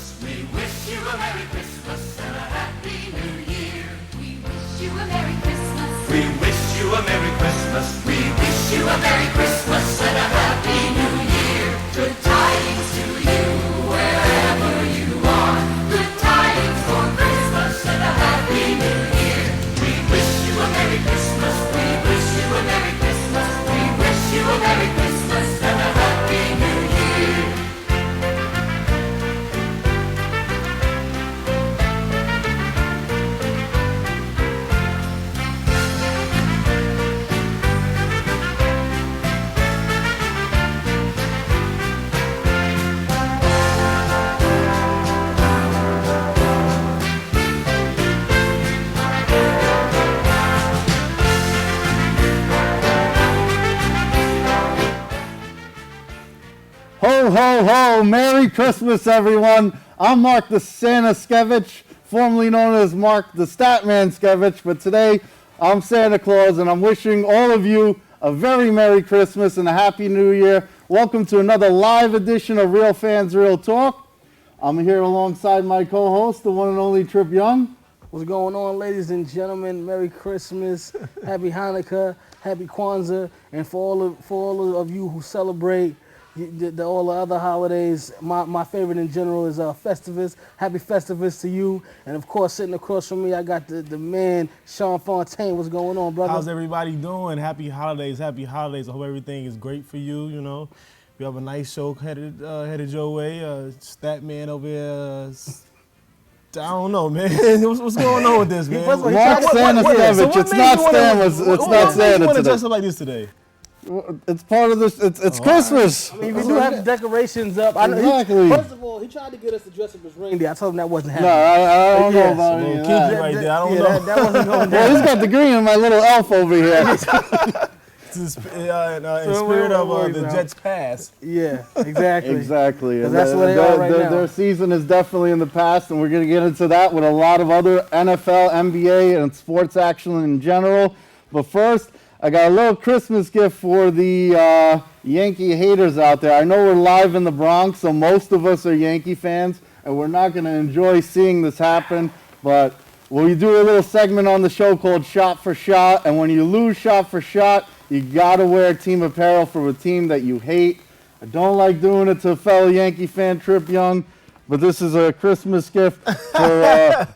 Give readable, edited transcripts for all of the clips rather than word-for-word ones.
Christmas. We wish you a Merry Christmas and a Happy New Year. We wish you a Merry Christmas. We wish you a Merry Christmas. We wish you a Merry Christmas and a Happy New Year. Good tidings to you wherever you are. Good tidings for Christmas and a Happy New Year. We wish you a Merry Christmas. We wish you a Merry Christmas. We wish you a Merry Christmas and a Happy New Year. Ho, ho, ho! Merry Christmas, everyone. I'm Mark the Santa Skevich, formerly known as Mark the Statman Skevich, but today I'm Santa Claus, and I'm wishing all of you a very Merry Christmas and a Happy New Year. Welcome to another live edition of Real Fans Real Talk. I'm here alongside my co-host, the one and only Trip Young. What's going on, ladies and gentlemen? Merry Christmas, Happy Hanukkah, Happy Kwanzaa, and for all of you who celebrate all the other holidays, my favorite in general is Festivus. Happy Festivus to you. And of course, sitting across from me, I got the man, Sean Fontaine. What's going on, brother? How's everybody doing? Happy holidays, happy holidays. I hope everything is great for you, you know. We have a nice show headed your way. Statman over here, I don't know, man. What's going on with this, man? Mark Santa Skevich. It's not Santa. It's not Santa you want to today. dress up like this today? It's part of this. It's Christmas. I mean, we do have the decorations up. I know Exactly. First of all, he tried to get us to dress up as reindeer. I told him that wasn't No, happening. I don't know Yes. about any of Kinky that. right there. I don't Yeah, know. that wasn't going Well, down. he's got the green and my little elf over here. In spirit of the Jets pass. Yeah, exactly. Exactly. 'Cause that's where they are right now. Their season is definitely in the past, and we're going to get into that with a lot of other NFL, NBA, and sports action in general. But first, I got a little Christmas gift for the Yankee haters out there. I know we're live in the Bronx, so most of us are Yankee fans, and we're not going to enjoy seeing this happen. But we do a little segment on the show called Shot for Shot, and when you lose Shot for Shot, you got to wear team apparel for a team that you hate. I don't like doing it to a fellow Yankee fan, Trip Young, but this is a Christmas gift for.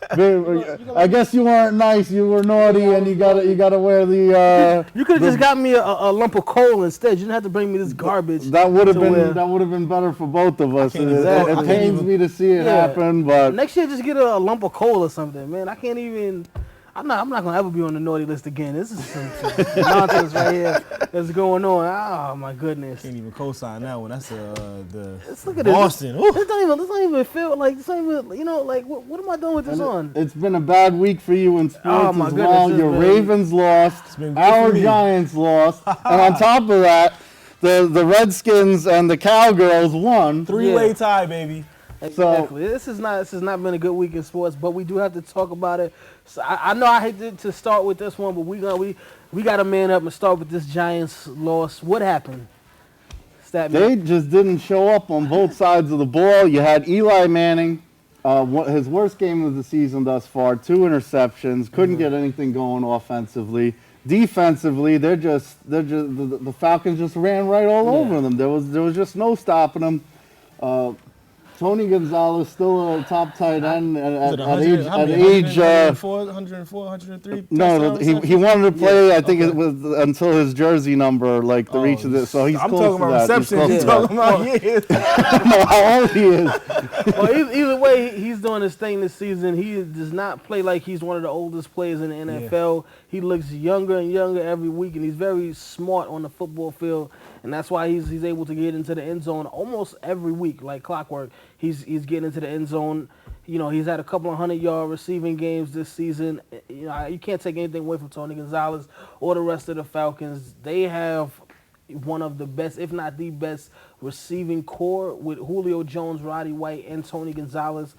I guess you weren't nice. You were naughty, and you gotta wear the. You could have just got me a lump of coal instead. You didn't have to bring me this garbage. That would have to been wear. better for both of us. can't It, even- it pains me to see it Yeah. happen, but Next year, just get a lump of coal or something, man. I can't even. I'm not gonna ever be on the naughty list again. This is some nonsense right here that's going on. Oh my goodness. Can't even co-sign that one. That's Let's look the at this. Boston. This don't even feel like this. Ain't even, you know, like what am I doing with this on? it's been a bad week for you in sports Oh, my as goodness, well. it's Your been- Ravens lost, been good our for me. Giants lost, and on top of that, the Redskins and the Cowgirls won. Three-way tie, baby. Exactly. This has not been a good week in sports, but we do have to talk about it. So I know I hate to start with this one, but we got to man up and start with this Giants loss. What happened? Statman. They just didn't show up on both sides of the ball. You had Eli Manning, his worst game of the season thus far, 2 interceptions, couldn't get anything going offensively. Defensively, the Falcons just ran right all over them. There was just no stopping them. Tony Gonzalez still a top tight end at age. 104, 103. No, he wanted to play. I think it was until his jersey number, like the reach of this. So he's I'm close talking about to that. He's receptions. You're close to talking about years. that. I know how old he is. Well, either way, he's doing his thing this season. He does not play like he's one of the oldest players in the NFL. He looks younger and younger every week, and he's very smart on the football field. And that's why he's able to get into the end zone almost every week, like clockwork. He's getting into the end zone. You know, he's had a couple of 100-yard receiving games this season. You know, you can't take anything away from Tony Gonzalez or the rest of the Falcons. They have one of the best, if not the best, receiving core with Julio Jones, Roddy White, and Tony Gonzalez.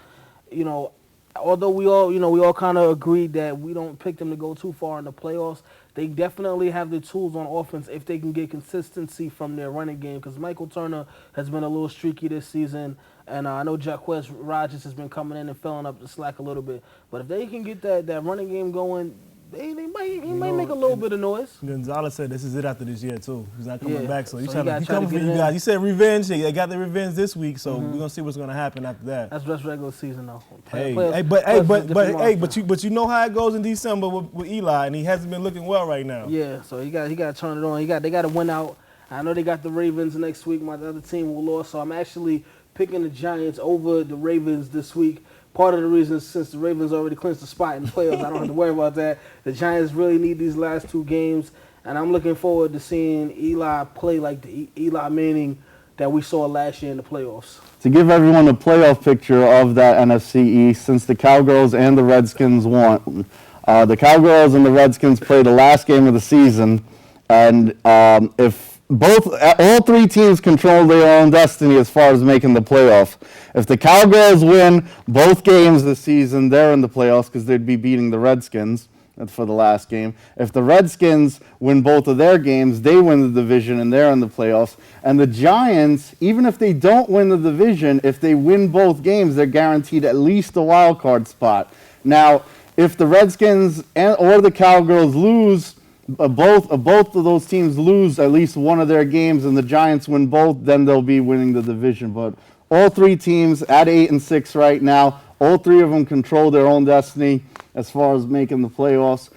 You know, although we all kind of agreed that we don't pick them to go too far in the playoffs, they definitely have the tools on offense if they can get consistency from their running game. Because Michael Turner has been a little streaky this season, and I know Jacquez Rogers has been coming in and filling up the slack a little bit. But if they can get that running game going, he might make a little bit of noise. Gonzalez said this is it after this year too. He's not coming Yeah. back, so he's So trying he to gotta come try for to you get it guys. in. You said revenge. They got the revenge this week, so we're gonna see what's gonna happen after that. That's just regular season though. But you know how it goes in December with Eli, and he hasn't been looking well right now. Yeah, so he got to turn it on. They got to win out. I know they got the Ravens next week. My other team will lose, so I'm actually picking the Giants over the Ravens this week. Part of the reason is since the Ravens already clinched the spot in the playoffs, I don't have to worry about that. The Giants really need these last two games, and I'm looking forward to seeing Eli play like the Eli Manning that we saw last year in the playoffs. To give everyone a playoff picture of that NFC East, since the Cowgirls and the Redskins won, the Cowgirls and the Redskins play the last game of the season, and if all three teams control their own destiny as far as making the playoff. If the Cowgirls win both games this season, they're in the playoffs because they'd be beating the Redskins for the last game. If the Redskins win both of their games, they win the division and they're in the playoffs. And the Giants, even if they don't win the division, if they win both games, they're guaranteed at least a wild card spot. Now, if the Redskins or the Cowgirls lose, both of those teams lose at least one of their games and the Giants win both, then they'll be winning the division. But all three teams at 8-6 right now, all three of them control their own destiny as far as making the playoffs.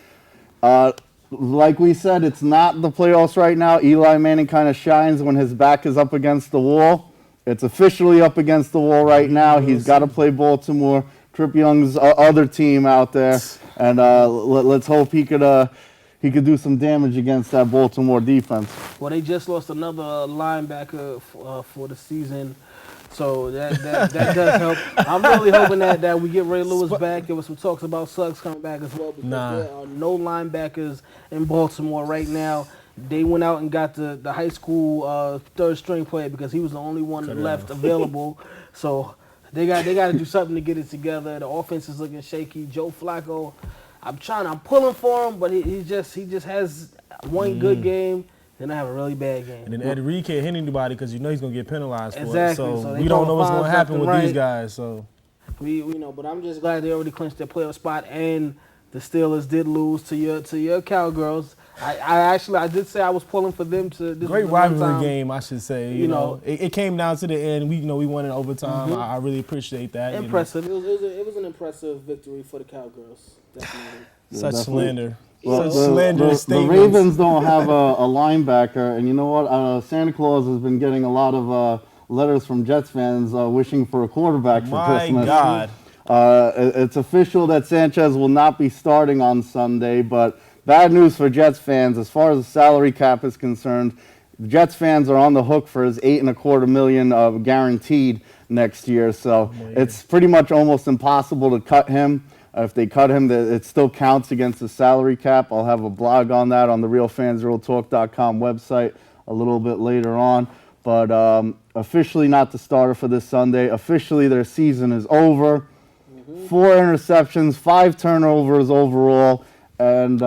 Like we said, it's not the playoffs right now. Eli Manning kind of shines when his back is up against the wall. It's officially up against the wall right now. He's got to play Baltimore, Trip Young's other team out there, and let's hope he could do some damage against that Baltimore defense. Well, they just lost another linebacker for the season, so that does help. I'm really hoping that we get Ray Lewis back. There was some talks about Suggs coming back as well because there are no linebackers in Baltimore right now. They went out and got the high school third string player because he was the only one left available. So they got to do something to get it together. The offense is looking shaky. Joe Flacco, I'm pulling for him, but he just has one good game, then I have a really bad game. And then Ed Reed can't hit anybody because you know he's gonna get penalized for it. Exactly. So they we don't know what's gonna happen with right. these guys. So We know, but I'm just glad they already clinched their playoff spot, and the Steelers did lose to your Cowgirls. I did say I was pulling for them to. This great was the one rivalry time- game, I should say. You know, it came down to the end. We won in overtime. I really appreciate that. Impressive. It was an impressive victory for the Cowgirls. Definitely. Such definitely. slander. Well, Such slanderous the statements. Ravens don't have a linebacker, and you know what? Santa Claus has been getting a lot of letters from Jets fans wishing for a quarterback for My Christmas. God. It's official that Sanchez will not be starting on Sunday, but bad news for Jets fans as far as the salary cap is concerned. The Jets fans are on the hook for his $8.25 million guaranteed next year, so it's pretty much almost impossible to cut him. If they cut him, it still counts against the salary cap. I'll have a blog on that on the RealFansRealTalk.com website a little bit later on. But officially not the starter for this Sunday. Officially their season is over. 4 interceptions, 5 turnovers overall, and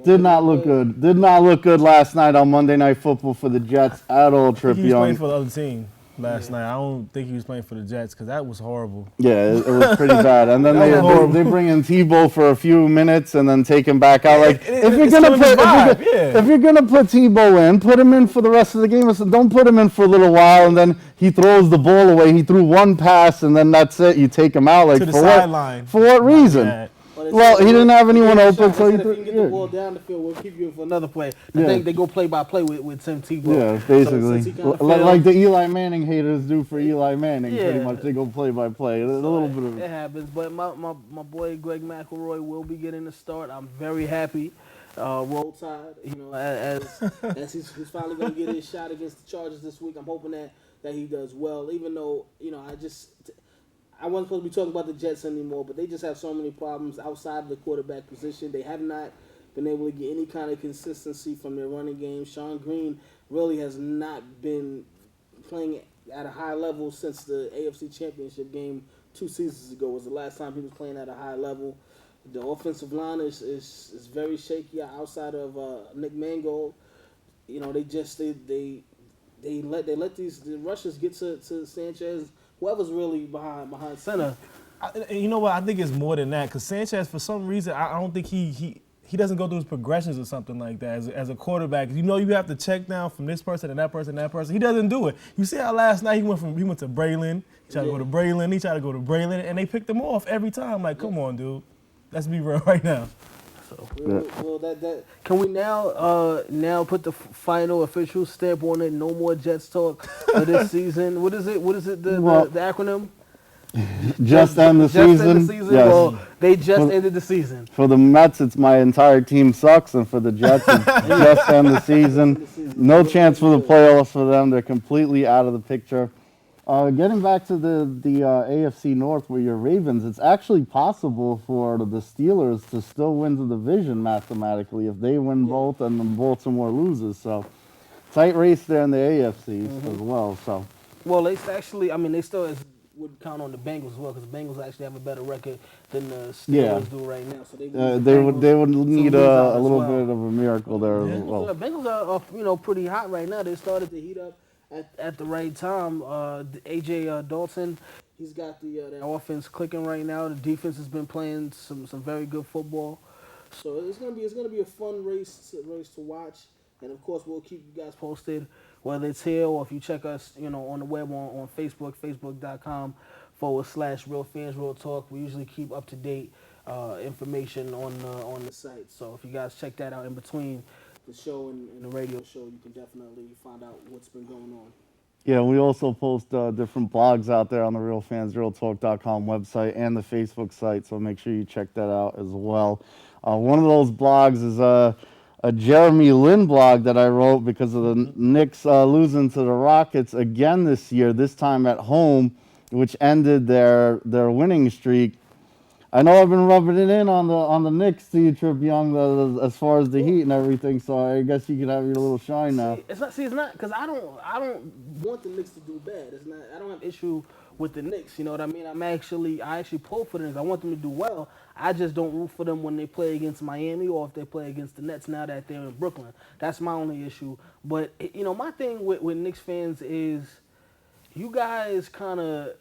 did not look good. Did not look good last night on Monday Night Football for the Jets at all, I Trip think he was playing Young. for the other team last night. I don't think he was playing for the Jets because that was horrible. Yeah, it was pretty bad. And then That was horrible. they bring in Tebow for a few minutes and then take him back out. Like if you're it's gonna killing the vibe, if you're gonna put Tebow in, put him in for the rest of the game. Don't put him in for a little while and then he throws the ball away. He threw one pass and then that's it. You take him out. Like To the for sideline. what? For what reason? Yeah. Well, he didn't have anyone open, so he if you threw. can get the ball down the field, we'll keep you for another play. I Yeah. think they go play by play with Tim Tebow. Yeah, So basically. since he kinda Like failed- the Eli Manning haters do for Eli Manning, pretty Yeah. much. They go play by play. A little bit of. It happens, but my boy Greg McElroy will be getting the start. I'm very happy. Roll Tide, as he's finally going to get his shot against the Chargers this week. I'm hoping that he does well, even though, I wasn't supposed to be talking about the Jets anymore, but they just have so many problems outside of the quarterback position. They have not been able to get any kind of consistency from their running game. Sean Green really has not been playing at a high level since the AFC Championship game 2 seasons ago was the last time he was playing at a high level. The offensive line is very shaky outside of Nick Mangold. You know, they let the rushers get to Sanchez, whoever's really behind center. You know what? I think it's more than that because Sanchez, for some reason, I don't think he doesn't go through his progressions or something like that as a quarterback. You know, you have to check down from this person and that person and that person. He doesn't do it. You see how last night he went to Braylon. He tried to go to Braylon. He tried to go to Braylon, and they picked him off every time. Like, come on, dude. Let's be real right now. So, well, that can we now put the final official stamp on it? No more Jets talk for this season. What is it? The acronym? Just end the season. Yes. Well, they just ended the season. For the Mets, it's my entire team sucks, and for the Jets, it's just end the season. No chance for the playoffs for them. They're completely out of the picture. Getting back to the AFC North, where your Ravens, it's actually possible for the Steelers to still win the division mathematically if they win both and then Baltimore loses. So tight race there in the AFC as well. So they still would count on the Bengals as well because the Bengals actually have a better record than the Steelers do right now. So they would need a little bit of a miracle there as well. The Bengals are pretty hot right now. They started to heat up at the right time. AJ Dalton, he's got the offense clicking right now. The defense has been playing some very good football. So it's gonna be a fun race to watch. And of course, we'll keep you guys posted, whether it's here or if you check us, on the web on Facebook, facebook.com/Real Fans Real Talk. We usually keep up to date information on the site. So if you guys check that out in between the show and the radio show, you can definitely find out what's been going on. Yeah, we also post different blogs out there on the RealFansRealTalk.com website and the Facebook site, so make sure you check that out as well. One of those blogs is a Jeremy Lin blog that I wrote because of the Knicks losing to the Rockets again this year, this time at home, which ended their winning streak. I know I've been rubbing it in on the Knicks to you, Trip Young, as far as the Heat and everything. So I guess you could have your little shine now. It's not because I don't want the Knicks to do bad. It's not. I don't have issue with the Knicks. You know what I mean? I actually pull for the Knicks. I want them to do well. I just don't root for them when they play against Miami or if they play against the Nets now that they're in Brooklyn. That's my only issue. But my thing with Knicks fans is you guys kind of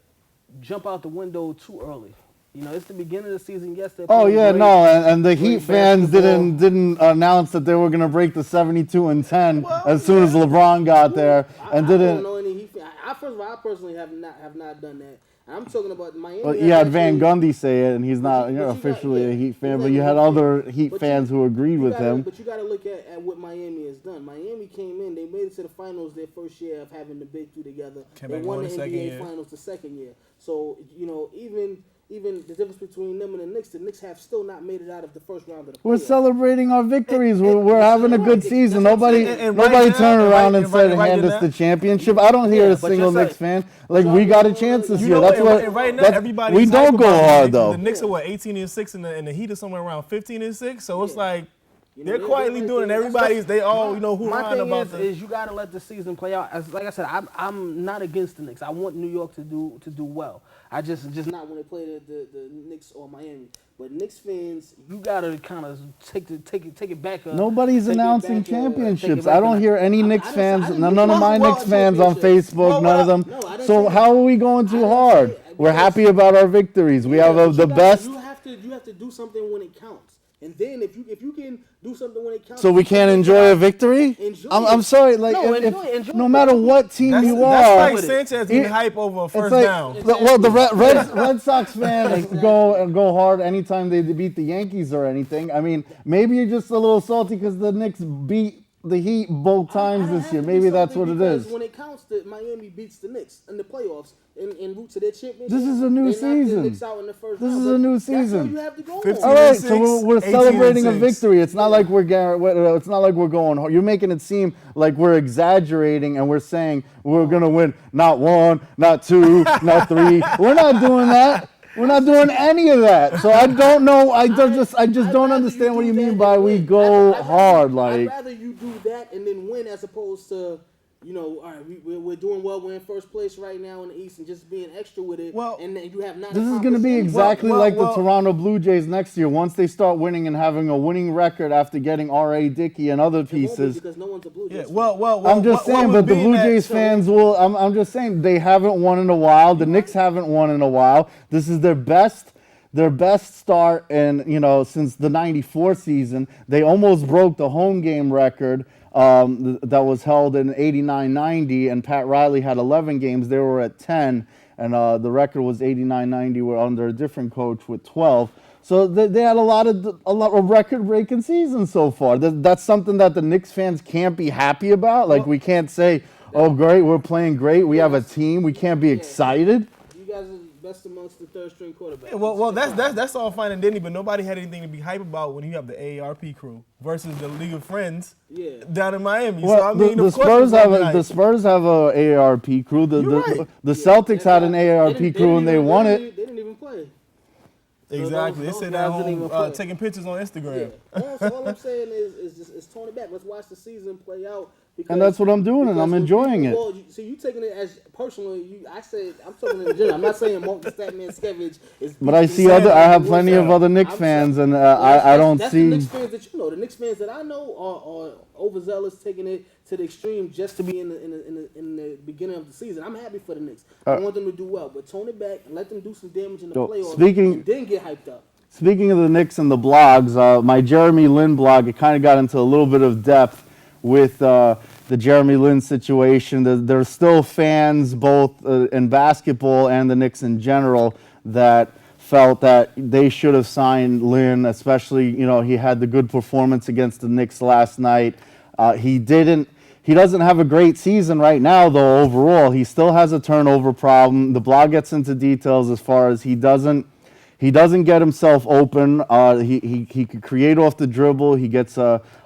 jump out the window too early. It's the beginning of the season. Yes, they're playing great, and the Heat fans didn't announce that they were going to break the 72-10 as soon as LeBron got there, and didn't. I don't know any Heat fans. I personally have not done that. I'm talking about Miami. Well, you had Van Gundy say it, and he's not officially a Heat fan, but you had other Heat fans who agreed with him. But you got to look at what Miami has done. Miami came in, they made it to the finals their first year of having the big two together. They won the NBA Finals the second year. So, even the difference between them and the Knicks have still not made it out of the first round of the playoffs. We're celebrating our victories. We're having a good season. Nobody turned around and said, hand us the championship. I don't hear a single Knicks fan. We got a chance this year. That's what. Right now, everybody's we don't go hard, though. The Knicks are 18-6, and the Heat are somewhere around 15-6. So it's like they're quietly doing it. They all who my thing about is you got to let the season play out. Like I said, I'm not against the Knicks. I want New York to do well. I just not when they play the Knicks or Miami. But Knicks fans, you gotta kind of take it back. Nobody's announcing championships. I don't hear any Knicks fans. None of my Knicks fans on Facebook. None of them. So how are we going too hard? We're happy about our victories. We have the best. You have to do something when it counts. And then if you can do something when it counts, so we can't enjoy a victory. I'm sorry, enjoy no matter what team you are, that's like Sanchez getting hype over a first down. Well, the Red Sox fans go hard anytime they beat the Yankees or anything. I mean, maybe you're just a little salty because the Knicks beat the Heat both times this year. Maybe that's what it is. When it counts, Miami beats the Knicks in the playoffs en route to their championship. This is a new season. This is a new season. You have to go on. All right, so we're celebrating a victory. It's not like we're going hard. You're making it seem like we're exaggerating and we're saying we're gonna win not one, not two, not three. We're not doing that. We're not doing any of that. So I don't know. I just don't understand what you mean by we go hard. I'd rather you do that and then win as opposed to all right, we're doing well. We're in first place right now in the East, and just being extra with it. Well, and then you have not. This is going to be exactly like the Toronto Blue Jays next year. Once they start winning and having a winning record after getting R.A. Dickey and other pieces. Because no one's a Blue Jays. Yeah, well, I'm just saying, but the Blue Jays fans will. I'm just saying they haven't won in a while. The Knicks haven't won in a while. This is their best start in since the '94 season. They almost broke the home game record. That was held in 89-90, and Pat Riley had 11 games. They were at 10, and the record was 89-90. We're under a different coach with 12. So they had a lot of record-breaking seasons so far. That's something that the Knicks fans can't be happy about. Like, we can't say, "Oh, great, we're playing great. We have a team." We can't be excited. You guys are best amongst the third-string quarterbacks. Yeah, well, that's all fine and dandy, but nobody had anything to be hype about when you have the AARP crew versus the League of Friends down in Miami. Well, so I mean, the Spurs have a AARP crew. The Celtics had an AARP crew and they won it. They didn't even play. Exactly. They sit at home taking pictures on Instagram. Yeah. So all I'm saying is tone it back. Let's watch the season play out. And that's what I'm doing, and I'm enjoying it. Well, so you taking it as personally. I'm talking in general. I'm not saying Mark the Statman Skevich is. But I have plenty of other Knicks fans, and I don't see. That's the Knicks fans that you know. The Knicks fans that I know are overzealous, taking it to the extreme just to be in the beginning of the season. I'm happy for the Knicks. I want them to do well, but tone it back and let them do some damage in the playoffs. And then get hyped up. Speaking of the Knicks and the blogs, my Jeremy Lin blog, it kind of got into a little bit of depth with the Jeremy Lin situation. There's still fans both in basketball and the Knicks in general that felt that they should have signed Lin, especially, he had the good performance against the Knicks last night. He doesn't have a great season right now, though, overall. He still has a turnover problem. The blog gets into details as far as he doesn't get himself open. He could create off the dribble. He gets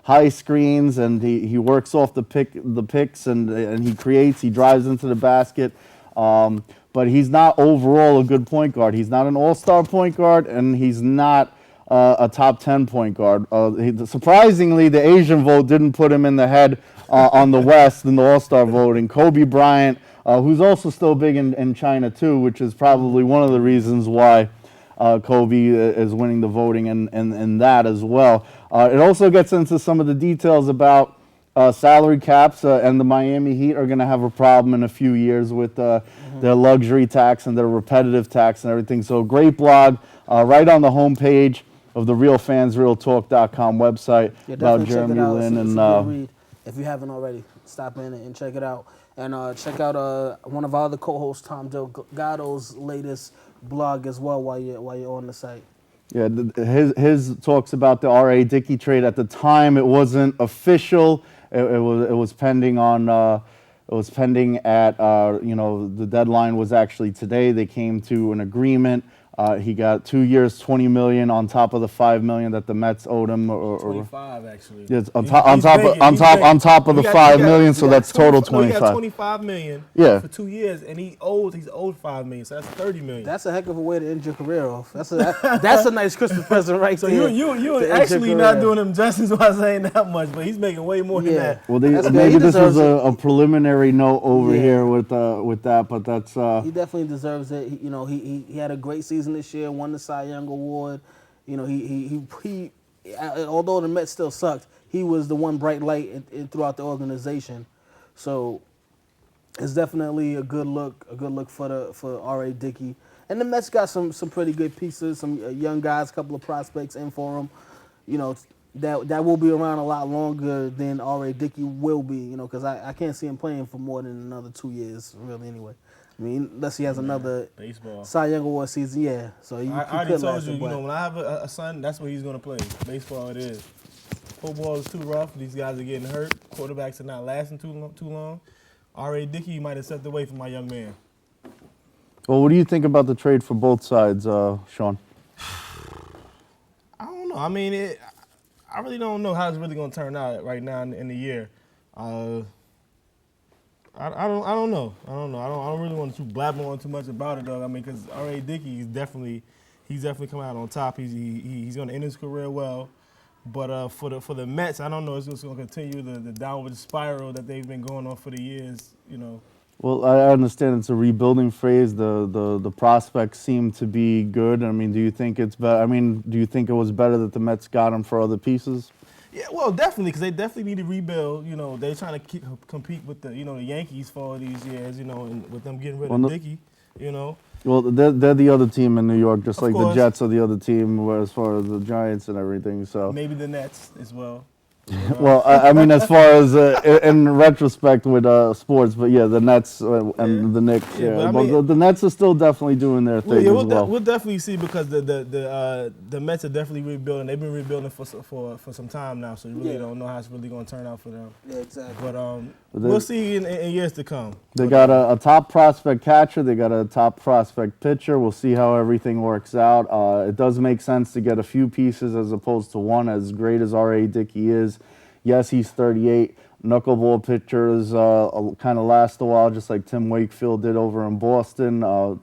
high screens, and he works off the picks, and he creates. He drives into the basket. But he's not overall a good point guard. He's not an all-star point guard, and he's not a top 10 point guard. Surprisingly, the Asian vote didn't put him in the head on the West in the all-star voting. Kobe Bryant, who's also still big in China too, which is probably one of the reasons why Kobe is winning the voting and that as well. It also gets into some of the details about salary caps, and the Miami Heat are going to have a problem in a few years with their luxury tax and their repetitive tax and everything. So great blog right on the homepage of the RealFansRealTalk.com website about Jeremy Lin. And if you haven't already, stop in and check it out. And check out one of our other co-hosts, Tom Delgado's latest blog as well while you're on the site. Yeah, his talks about the R.A. Dickey trade. At the time, it wasn't official. It was pending on. It was pending at. The deadline was actually today. They came to an agreement. He got 2 years, $20 million on top of the $5 million that the Mets owed him. Or 25 actually. Yes, on top of the $5 million, so that's total 25. He got $25 million for 2 years, and he's owed $5 million, so that's $30 million. That's a heck of a way to end your career off. That's a nice Christmas present right there. So you're actually not doing him justice by saying that much, but he's making way more than that. Well, maybe this was a preliminary note over here with that, but that's. He definitely deserves it. He had a great season this year, won the Cy Young Award. He although the Mets still sucked, he was the one bright light throughout the organization. So it's definitely a good look for R.A. Dickey. And the Mets got some pretty good pieces, some young guys, a couple of prospects in for them. That will be around a lot longer than R.A. Dickey will be, because I can't see him playing for more than another 2 years, really, anyway. I mean, unless he has another baseball Cy Young Award season, yeah. So I already told you, when I have a son, that's what he's going to play. Baseball it is. Football is too rough. These guys are getting hurt. Quarterbacks are not lasting too long. R.A. Dickey, you might have stepped away from my young man. Well, what do you think about the trade for both sides, Sean? I don't know. I mean, I really don't know how it's really going to turn out right now in the year. I don't know. I don't really want to blabber on too much about it, though. I mean, because R.A. Dickey he's definitely coming out on top. He's going to end his career well, But for the Mets, I don't know. It's just going to continue the downward spiral that they've been going on for the years. Well, I understand it's a rebuilding phase. The prospects seem to be good. I mean, do you think it's better? I mean, do you think it was better that the Mets got him for other pieces? Yeah, well, definitely, because they definitely need to rebuild. They're trying to compete with the Yankees for all these years. And with them getting rid of Dickey. Well, they're the other team in New York, just Of like course. the Jets are the other team as far as the Giants and everything. So Maybe the Nets as well. well, I mean, as far as in retrospect with sports, but yeah, the Nets and the Knicks. Yeah, Yeah, but I but mean- the Nets are still definitely doing their thing as well. We'll definitely see because the Mets are definitely rebuilding. They've been rebuilding for some time now, so you really don't know how it's really going to turn out for them. Yeah, exactly. But we'll see in years to come. They got a top prospect catcher. They got a top prospect pitcher. We'll see how everything works out. It does make sense to get a few pieces as opposed to one. As great as R.A. Dickey is, yes, he's 38. Knuckleball pitchers kind of last a while, just like Tim Wakefield did over in Boston. Our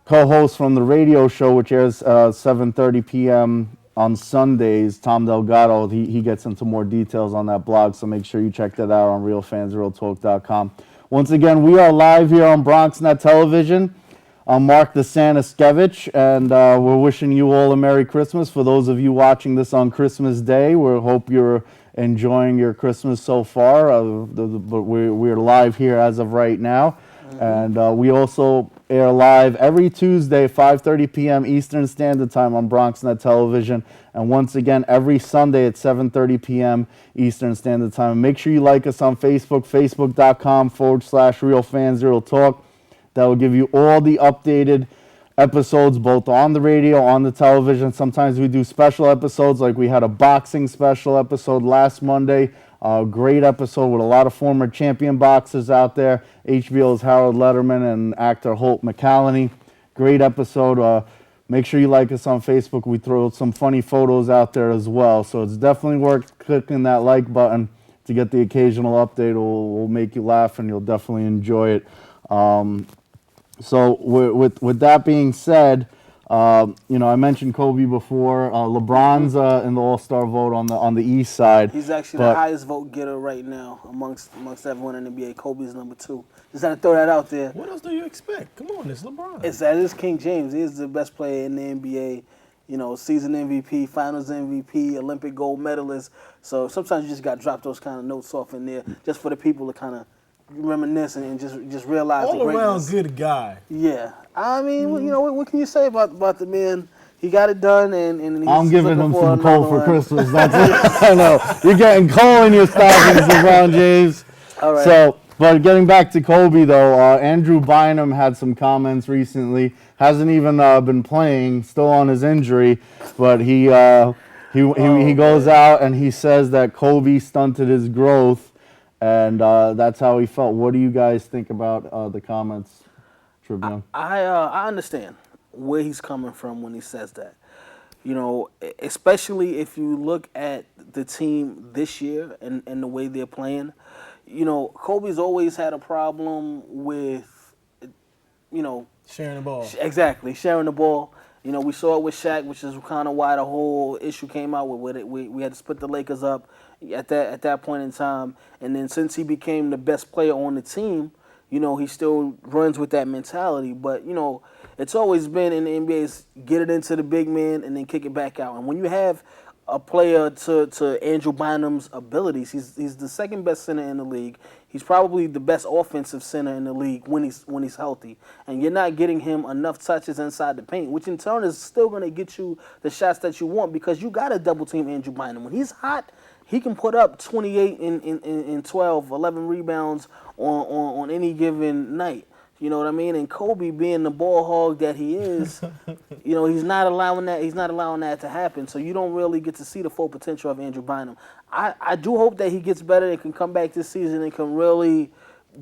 co-host from the radio show, which airs 7:30 p.m. on Sundays, Tom Delgado, he gets into more details on that blog, so make sure you check that out on realfansrealtalk.com. Once again, we are live here on BronxNet Television. I'm Mark the Sanaskevich, and we're wishing you all a Merry Christmas. For those of you watching this on Christmas Day, we hope you're enjoying your Christmas so far. But we're live here as of right now. And we also air live every Tuesday, 5:30 p.m. Eastern Standard Time on BronxNet Television. And once again, every Sunday at 7:30 p.m. Eastern Standard Time. Make sure you like us on Facebook, facebook.com/RealFansRealTalk. That will give you all the updated episodes, both on the radio, on the television. Sometimes we do special episodes, like we had a boxing special episode last Monday. A great episode with a lot of former champion boxers out there. HBO's Harold Letterman and actor Holt McCallany. Great episode. Make sure you like us on Facebook. We throw some funny photos out there as well. So it's definitely worth clicking that like button to get the occasional update. We'll make you laugh and you'll definitely enjoy it. So with that being said, I mentioned Kobe before. LeBron's in the All-Star vote on the East side. He's actually but- the highest vote getter right now amongst everyone in the NBA. Kobe's number 2. Just had to throw that out there. What else do you expect? Come on, it's LeBron. That is King James. He is the best player in the NBA. Season MVP, Finals MVP, Olympic gold medalist. So sometimes you just got to drop those kind of notes off in there just for the people to kind of reminisce and just realize the all greatness. around good guy. Yeah, I mean, what can you say about the man? He got it done, and he's I'm giving looking him for some another coal for one. Christmas. That's it. I know. You're getting coal in your stockings, LeBron James. All right. So, but getting back to Kobe, though, Andrew Bynum had some comments recently. Hasn't even been playing, still on his injury, but he goes out and he says that Kobe stunted his growth. And that's how he felt. What do you guys think about the comments, Tribune? I understand where he's coming from when he says that. Especially if you look at the team this year and the way they're playing. Kobe's always had a problem with, Sharing the ball. exactly, sharing the ball. We saw it with Shaq, which is kind of why the whole issue came out with it. We had to split the Lakers up at that point in time. And then since he became the best player on the team, he still runs with that mentality. But, it's always been in the NBA is get it into the big man and then kick it back out. And when you have a player to Andrew Bynum's abilities, he's the second best center in the league. He's probably the best offensive center in the league when he's healthy. And you're not getting him enough touches inside the paint, which in turn is still going to get you the shots that you want because you got to double team Andrew Bynum. When he's hot, he can put up 28 in 12, 11 rebounds on any given night. You know what I mean? And Kobe, being the ball hog that he is, he's not allowing that. He's not allowing that to happen. So you don't really get to see the full potential of Andrew Bynum. I do hope that he gets better and can come back this season and can really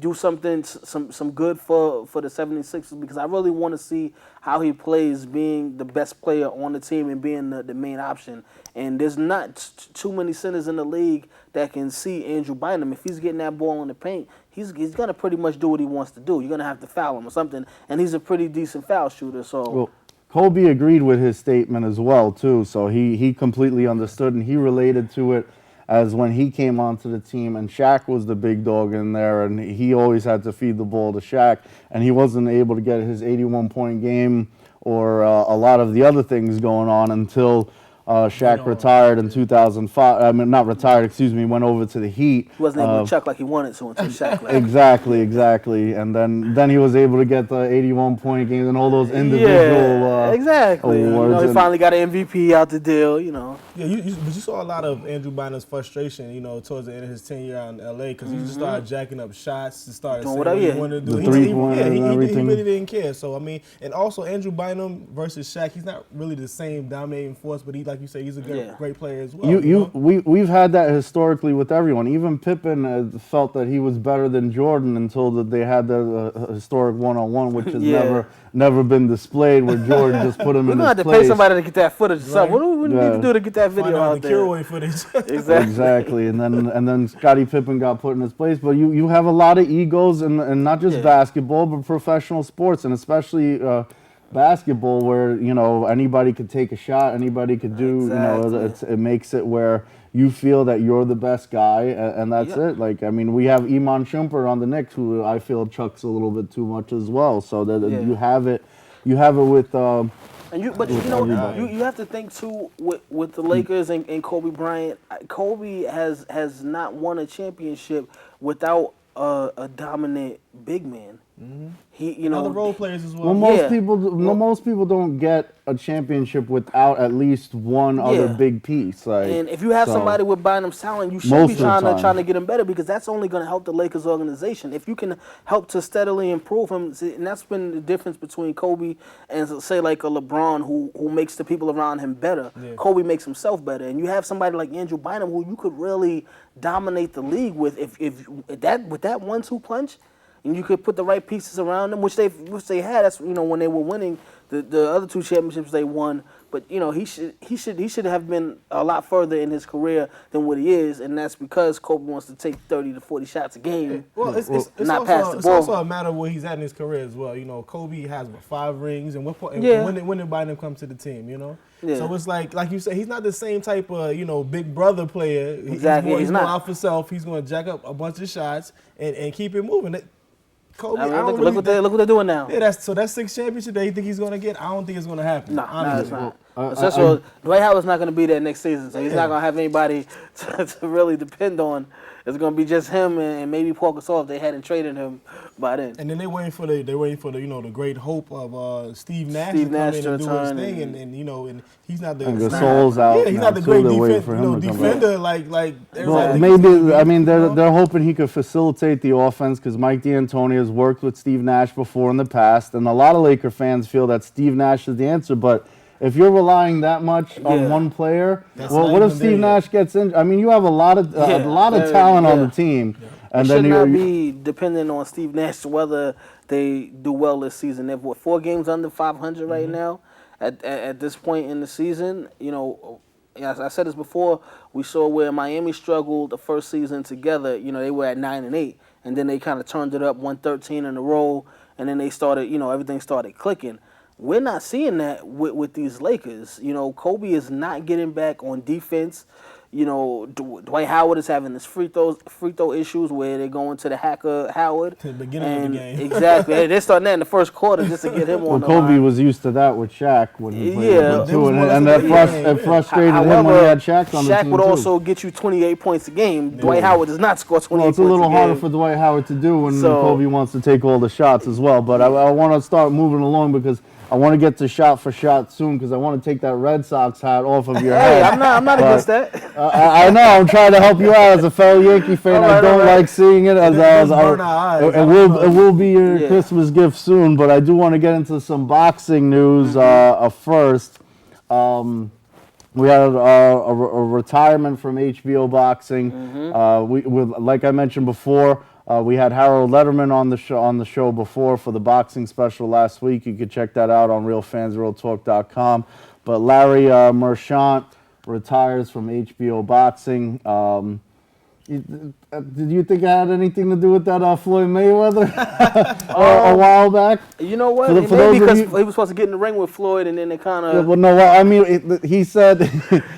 do something, some good for the 76ers, because I really want to see how he plays being the best player on the team and being the main option. And there's not too many centers in the league that can see Andrew Bynum. If he's getting that ball in the paint, he's going to pretty much do what he wants to do. You're going to have to foul him or something. And he's a pretty decent foul shooter. So, Kobe agreed with his statement as well too. So he completely understood, and he related to it as when he came onto the team and Shaq was the big dog in there, and he always had to feed the ball to Shaq, and he wasn't able to get his 81-point game or a lot of the other things going on until Shaq retired in 2005. I mean, not retired, excuse me, went over to the Heat. He wasn't able to chuck like he wanted to until Shaq left. Exactly. And then he was able to get the 81-point games and all those individual exactly. awards. He finally got an MVP out the deal, Yeah, but you saw a lot of Andrew Bynum's frustration, towards the end of his tenure out in L.A. because he just started jacking up shots and started saying what he wanted to do. The three-pointer and everything. He really didn't care. So, I mean, and also Andrew Bynum versus Shaq, he's not really the same dominating force, but like you say, he's a great player as well. We've had that historically with everyone. Even Pippen felt that he was better than Jordan until they had the historic one-on-one, which has never been displayed, where Jordan just put him in his place. We're going to have to pay somebody to get that footage. Right. What do we need to do to get that video out the there? Kilroy footage. Exactly. And then Scottie Pippen got put in his place. But you have a lot of egos, and not just basketball, but professional sports, and especially basketball, where anybody could take a shot, anybody could do. It makes it where you feel that you're the best guy, and that's it. Like, I mean, we have Iman Shumpert on the Knicks, who I feel chucks a little bit too much as well. So that you have it with. You have to think too with the Lakers and Kobe Bryant. Kobe has not won a championship without a dominant big man. Mm-hmm. He, other role players as well. Well, most people don't get a championship without at least one other big piece. And if you have somebody with Bynum's talent, you should be trying to get him better, because that's only going to help the Lakers organization. If you can help to steadily improve him, and that's been the difference between Kobe and say like a LeBron, who makes the people around him better. Yeah. Kobe makes himself better, and you have somebody like Andrew Bynum who you could really dominate the league with with that 1-2 punch. And you could put the right pieces around them, which they had. That's when they were winning the other 2 championships they won. But he should have been a lot further in his career than what he is, and that's because Kobe wants to take 30 to 40 shots a game. Well, it's not pass the ball. It's also a matter of where he's at in his career as well. Kobe has 5 rings, and when did Bynum come to the team? So it's like you said, he's not the same type of big brother player. Exactly, he's not out for self. He's going to jack up a bunch of shots and keep it moving. Kobe, look what they're doing now. Yeah, that's 6 championships that you think he's going to get. I don't think it's going to happen. No, it's not. Dwight Howard's not going to be there next season, so he's not going to have anybody to really depend on. It's going to be just him and maybe Paul Gasol if they hadn't traded him by then. And then they're waiting for the great hope of Steve Nash to come in and do his thing, and he's not the Gasol's out. Yeah, he's not the great defender like well, maybe I mean they're hoping he could facilitate the offense, because Mike D'Antoni has worked with Steve Nash before in the past, and a lot of Laker fans feel that Steve Nash is the answer, but if you're relying that much on one player, what if Steve Nash gets injured? I mean, you have a lot of talent on the team, and then you're not be dependent on Steve Nash whether they do well this season. They've 4 games under 500 right now. At this point in the season, as I said this before, we saw where Miami struggled the first season together. They were at 9-8, and then they kind of turned it up 113 in a row, and then they started, everything started clicking. We're not seeing that with these Lakers. Kobe is not getting back on defense. Dwight Howard is having this free throw issues where they're going to the hacker Howard. To the beginning of the game. Exactly. They're starting that in the first quarter just to get him on the Kobe line. was used to that with Shaq when he played too, and that frustrated him when he had Shaq on the team. Shaq would also get you 28 points a game. Yeah. Dwight Howard does not score 28 points a game. It's a little harder for Dwight Howard to do when Kobe wants to take all the shots as well. But I want to start moving along, because I want to get to shot for shot soon, because I want to take that Red Sox hat off of your head. Hey, I'm not against that. I know. I'm trying to help you out as a fellow Yankee fan. I don't like seeing it. It will be your Christmas gift soon, but I do want to get into some boxing news first. We had a retirement from HBO Boxing. Like I mentioned before, we had Harold Letterman on the show before for the boxing special last week. You could check that out on RealFansRealTalk.com. But Larry Merchant retires from HBO Boxing. Did you think it had anything to do with that Floyd Mayweather a while back? You know what? For Maybe those of because you- he was supposed to get in the ring with Floyd, and then they kind Yeah, of. well, no, I mean, he said,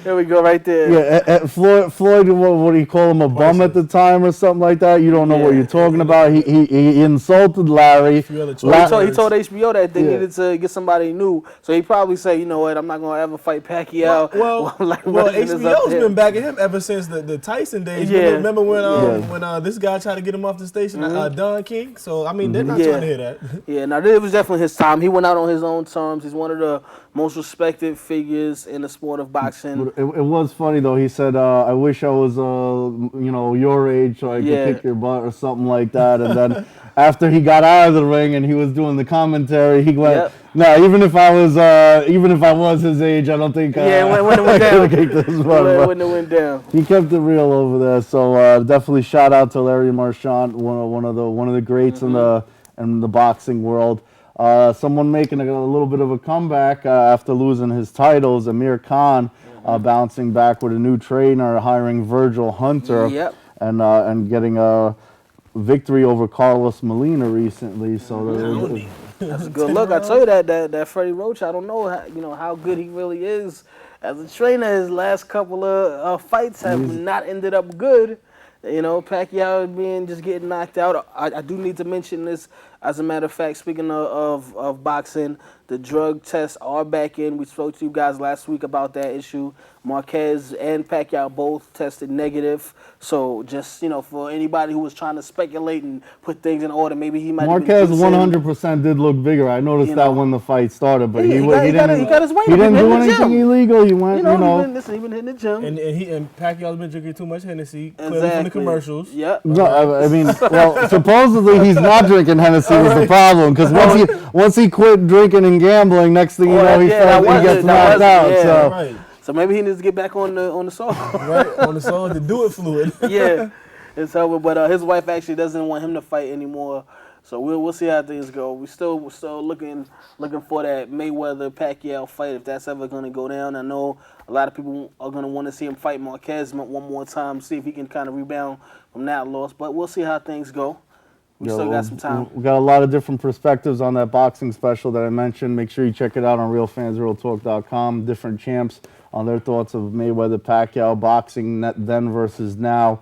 There we go, right there. yeah, Floyd, what do you call him, a bum at the time or something like that? You don't know what Yeah. you're talking about. He insulted Larry. few other Well, choices. he told HBO that they Yeah. needed to get somebody new, so he probably said, "You know what? I'm not gonna ever fight Pacquiao." Well, Like, well, Resident is up HBO's there. been backing him ever since the Tyson days. Yeah. Remember when Yeah. this guy tried to get him off the station, Don King? So I mean, they're not Yeah. trying to hear that. Yeah, now it was definitely his time. He went out on his own terms. He's one of the most respected figures in the sport of boxing. It was funny though. He said, "I wish I was, your age, so I Yeah. could kick your butt or something like that." And then after he got out of the ring and he was doing the commentary, he went, Yep. "No, even if I was his age, I don't think Yeah, when it I went down. could kick this butt." When it went down. He kept it real over there. So definitely shout out to Larry Marchand, one of the greats in the boxing world. Someone making a little bit of a comeback after losing his titles. Amir Khan bouncing back with a new trainer, hiring Virgil Hunter, Yep. and getting a victory over Carlos Molina recently. So That's a good look. I tell you that Freddie Roach. I don't know how good he really is as a trainer. His last couple of fights have not ended up good. Pacquiao getting knocked out. I do need to mention this. As a matter of fact, speaking of boxing, the drug tests are back in. We spoke to you guys last week about that issue. Marquez and Pacquiao both tested negative. So just, for anybody who was trying to speculate and put things in order, maybe he might Marquez have been 100% did look bigger. I noticed that when the fight started, but He he got didn't. his weight He up. He didn't been do in the anything gym. illegal. He went, He been hitting the gym. And Pacquiao's been drinking too much Hennessy, clearly from the Exactly. commercials. Yep. No, I mean, well, supposedly he's not drinking Hennessy was the problem because once he quit drinking and gambling, next thing you know, he gets knocked out. yeah. So Right, So maybe he needs to get back on the song. right, on the song to do it fluid. Yeah. And so, but his wife actually doesn't want him to fight anymore. So we'll see how things go. We're still looking for that Mayweather Pacquiao fight if that's ever going to go down. I know a lot of people are going to want to see him fight Marquez one more time, see if he can kind of rebound from that loss. But we'll see how things go. We still got some time. We got a lot of different perspectives on that boxing special that I mentioned. Make sure you check it out on RealFansRealTalk.com. Different champs on their thoughts of Mayweather, Pacquiao, boxing then versus now.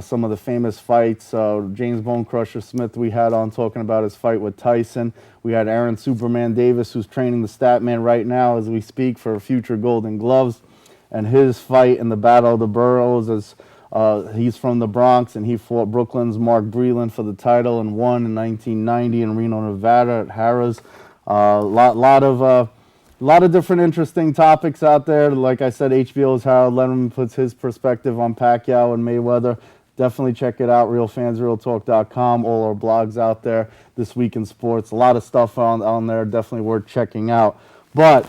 Some of the famous fights. James Bone Crusher Smith we had on talking about his fight with Tyson. We had Aaron Superman Davis, who's training the Statman right now as we speak for future Golden Gloves. And his fight in the Battle of the Boroughs as he's from the Bronx and he fought Brooklyn's Mark Breland for the title and won in 1990 in Reno, Nevada at Harrah's. Lot of different interesting topics out there. Like I said, HBO's Harold Lemon puts his perspective on Pacquiao and Mayweather. Definitely check it out, RealFansRealTalk.com. All our blogs out there this week in sports. A lot of stuff on there, definitely worth checking out. But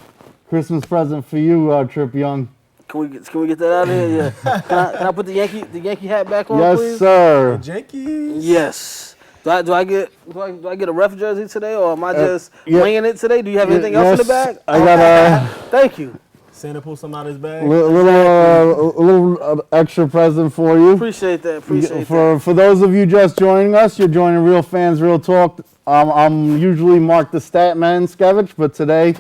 Christmas present for you, Trip Young. Can we get that out of here? Yeah. Can I put the Yankee hat back on, Yes, please? sir. Yankees. Yes. Do I get a ref jersey today, or am I just yeah. winging it today? Do you have anything else in the Yes, bag? I got Thank you. Santa pulled something out of his bag. a little extra present for you. Appreciate that. For those of you just joining us, you're joining Real Fans Real Talk. I'm usually Mark the Statman Skevich, but today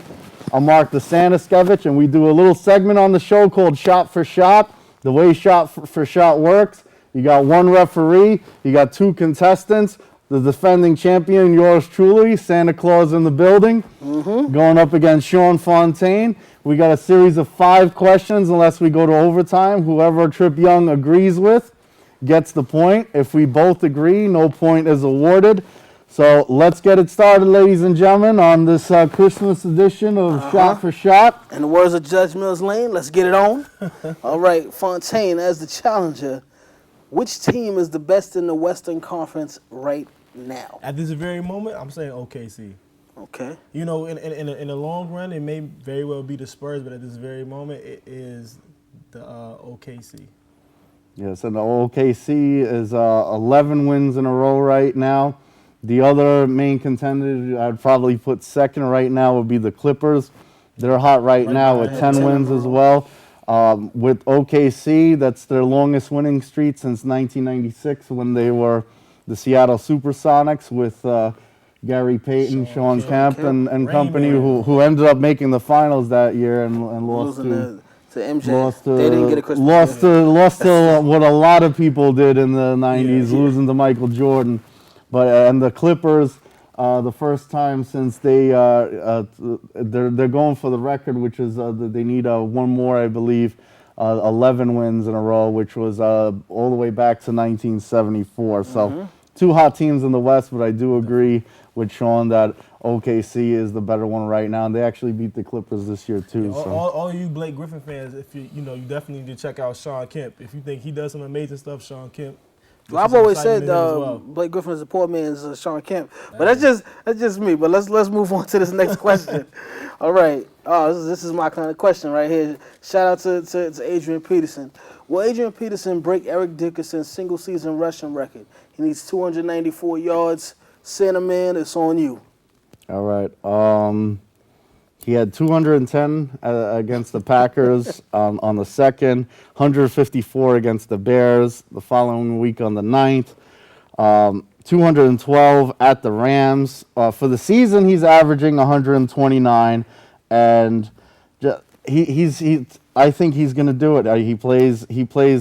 I'm Mark the Santa Skevich, and we do a little segment on the show called Shot for Shot. The way Shot for Shot works, you got one referee, you got two contestants, the defending champion, yours truly, Santa Claus in the building, going up against Sean Fontaine. We got a series of 5 questions unless we go to overtime. Whoever Trip Young agrees with gets the point. If we both agree, no point is awarded. So let's get it started, ladies and gentlemen, on this Christmas edition of Shot for Shot. In the words of Judge Mills Lane, let's get it on. All right, Fontaine, as the challenger, which team is the best in the Western Conference right now? At this very moment, I'm saying OKC. Okay. You know, in the long run, it may very well be the Spurs, but at this very moment, it is the OKC. Yes, and the OKC is 11 wins in a row right now. The other main contender I'd probably put second right now would be the Clippers. They're hot right now with 10 wins as well. With OKC, that's their longest winning streak since 1996 when they were the Seattle Supersonics with Gary Payton, Sean Kemp, and company, who ended up making the finals that year and lost to MJ. Lost to, They didn't get a Christmas lost to what a lot of people did in the 90s, losing to Michael Jordan. But and the Clippers, the first time since they're going for the record, which is they need one more, I believe, 11 wins in a row, which was all the way back to 1974. So two hot teams in the West, but I do agree with Sean that OKC is the better one right now, and they actually beat the Clippers this year too. Yeah, so all you Blake Griffin fans, if you definitely need to check out Sean Kemp. If you think he does some amazing stuff, Sean Kemp. Well, I've always said Blake Griffin is a poor man's Sean Kemp, but that's just me. But let's move on to this next question. All right, this is my kind of question right here. Shout out to Adrian Peterson. Will Adrian Peterson break Eric Dickerson's single season rushing record? He needs 294 yards. Santa Man, it's on you. all right. He had 210 against the Packers on the 2nd, 154 against the Bears the following week on the 9th, 212 at the Rams. For the season, he's averaging 129, and I think he's going to do it. He plays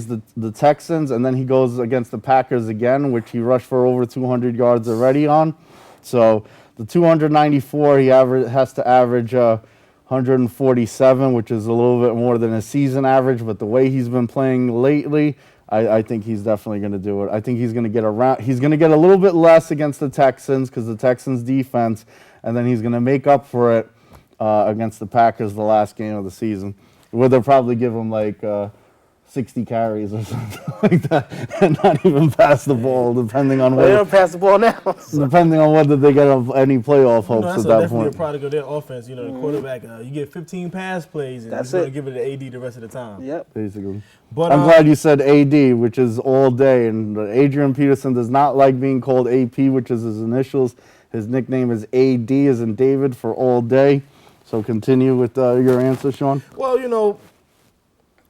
the Texans, and then he goes against the Packers again, which he rushed for over 200 yards already on. So the 294, he has to average 147, which is a little bit more than his season average. But the way he's been playing lately, I think he's definitely going to do it. I think he's going to get around. He's going to get a little bit less against the Texans because the Texans' defense, and then he's going to make up for it against the Packers the last game of the season, where they'll probably give him like 60 carries or something like that, and not even pass the ball, depending on They don't pass the ball now. depending on whether they get any playoff hopes That's at that definitely point. a product of their offense. The quarterback, you get 15 pass plays, and That's he's going to it. give it to AD the rest of the time. Yep. Basically. But I'm glad you said AD, which is all day. And Adrian Peterson does not like being called AP, which is his initials. His nickname is AD, as in David, for all day. So continue with your answer, Sean. Well,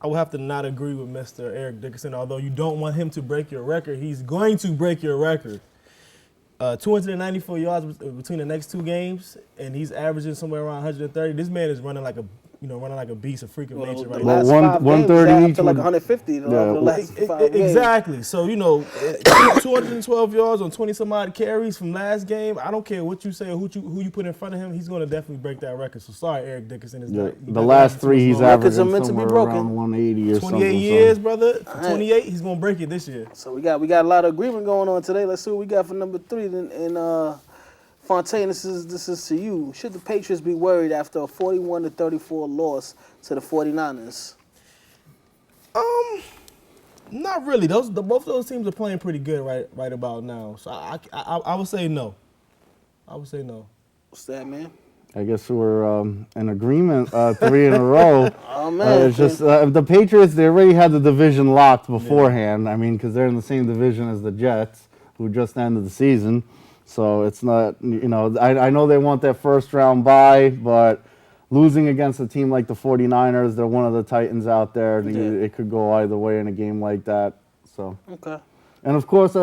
I will have to not agree with Mr. Eric Dickerson. Although you don't want him to break your record, he's going to break your record. 294 yards between the next two games, and he's averaging somewhere around 130. This man is running like a beast, a freak of nature right now. Well, 130 up to like 150 the last 5 games. Exactly. So, 212 yards on 20-some-odd carries from last game. I don't care what you say or who you put in front of him. He's going to definitely break that record. So, sorry, Eric Dickerson. The last three, he's averaging are meant to be somewhere broken. around 180 or 28 something. years, brother. For 28, he's going to break it this year. So we got a lot of agreement going on today. Let's see what we got for number 3. And Fontaine, this is to you. Should the Patriots be worried after a 41-34 loss to the 49ers? Not really. Both of those teams are playing pretty good right about now. So I would say no. I would say no. What's that, man? I guess we're in agreement 3 in a row. Oh, man. It's just the Patriots, they already had the division locked beforehand. I mean, because they're in the same division as the Jets, who just ended the season. So it's not, I know they want that first round bye, but losing against a team like the 49ers, they're one of the Titans out there. It could go either way in a game like that. So. Okay. And of course,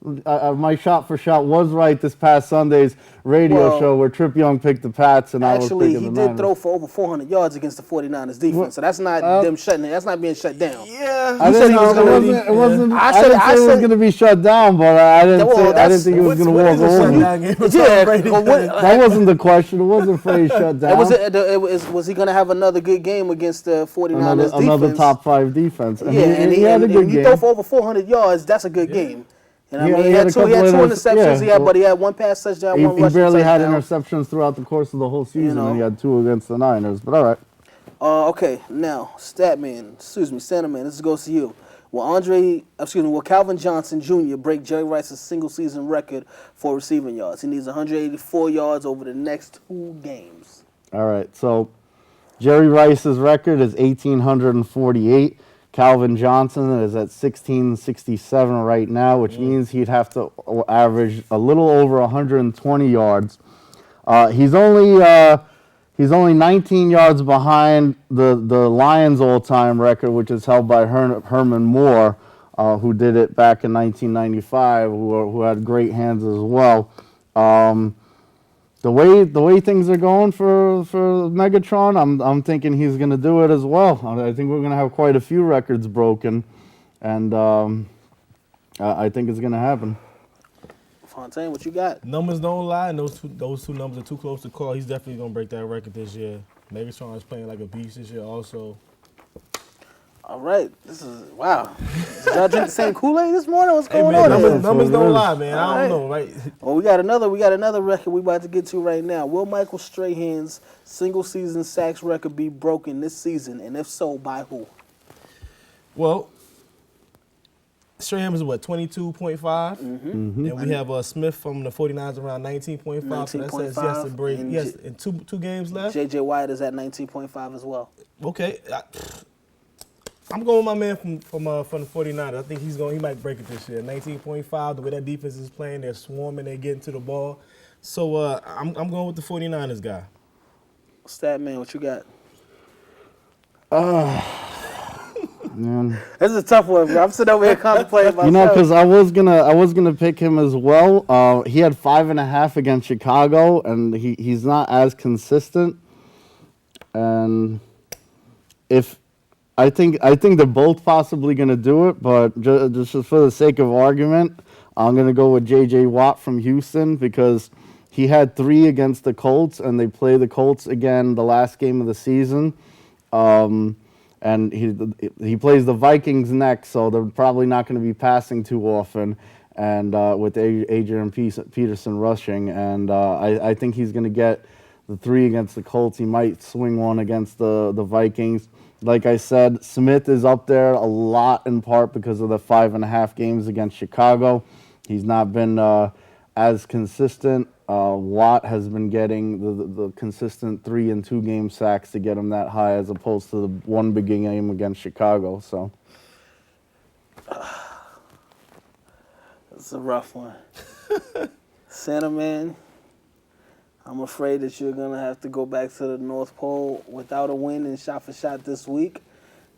my shot for shot was right this past Sunday's radio show where Trip Young picked the Pats and I was picking the Niners. Actually, he did throw for over 400 yards against the 49ers defense, so that's not them shutting it. That's not being shut down. Yeah. I didn't know it wasn't. I didn't say it was going to be shut down, but I didn't think it was going to walk over. That wasn't the question. It wasn't for a shutdown. Was he going to have another good game against the 49ers defense? Another top 5 defense. And he had a good game. You throw for over 400 yards, that's a good game. You know what I mean? He had two interceptions, but he had one pass touchdown, one rushing touchdown. He barely had interceptions throughout the course of the whole season, and he had 2 against the Niners. But all right. Okay, now, Santa Man, this goes to you. Will Calvin Johnson Jr. break Jerry Rice's single-season record for receiving yards? He needs 184 yards over the next 2 games. All right, so Jerry Rice's record is 1,848. Calvin Johnson is at 1,667 right now, which means he'd have to average a little over 120 yards. He's only He's only 19 yards behind the Lions all-time record, which is held by Herman Moore, who did it back in 1995, who had great hands as well. The way things are going for Megatron, I'm thinking he's going to do it as well. I think we're going to have quite a few records broken, and I think it's going to happen. Fontaine, what you got? Numbers don't lie, and those two numbers are too close to call. He's definitely gonna break that record this year. Megatron is playing like a beast this year, also. All right, this is wow. Did y'all drink the same Kool-Aid this morning? What's Hey going man, on? here? numbers don't lie, man. All I right. don't know, right? Well, we got another record we about to get to right now. Will Michael Strahan's single season sacks record be broken this season, and if so, by who? Well, Strahan is what, 22.5? Mm-hmm. And we have Smith from the 49ers around 19.5. So that says he has to break. and Yes, and two games left. J.J. White is at 19.5 as well. Okay, I'm going with my man from the 49ers. I think he might break it this year. 19.5. The way that defense is playing, they're swarming, they're getting to the ball. So I'm going with the 49ers guy. Uh, Man, what you got? Man. This is a tough one. Bro. I'm sitting over here contemplating myself. You know, because I was gonna pick him as well. He had 5.5 against Chicago, and he's not as consistent. And if I think they're both possibly gonna do it, but just for the sake of argument, I'm gonna go with J.J. Watt from Houston because he had 3 against the Colts, and they play the Colts again the last game of the season. And he plays the Vikings next, so they're probably not going to be passing too often. And with Adrian Peterson rushing, and I think he's going to get the 3 against the Colts. He might swing 1 against the Vikings. Like I said, Smith is up there a lot in part because of the 5.5 games against Chicago. He's not been as consistent. Watt has been getting the consistent 3 and 2 game sacks to get him that high, as opposed to the one big game against Chicago. So It's a rough one. Santa Man, I'm afraid that you're gonna have to go back to the North Pole without a win in shot for shot this week.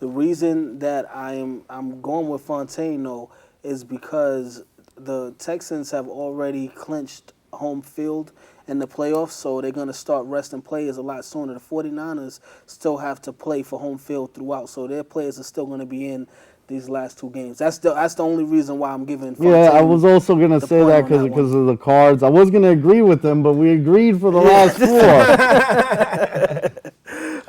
The reason that I'm going with Fontaine though is because the Texans have already clinched home field in the playoffs, so they're going to start resting players a lot sooner. The 49ers still have to play for home field throughout, so their players are still going to be in these last 2 games. That's the only reason why I'm giving Fontaine. yeah, I was also gonna say that because of the Cards. I was gonna agree with them, but we agreed for the last 4.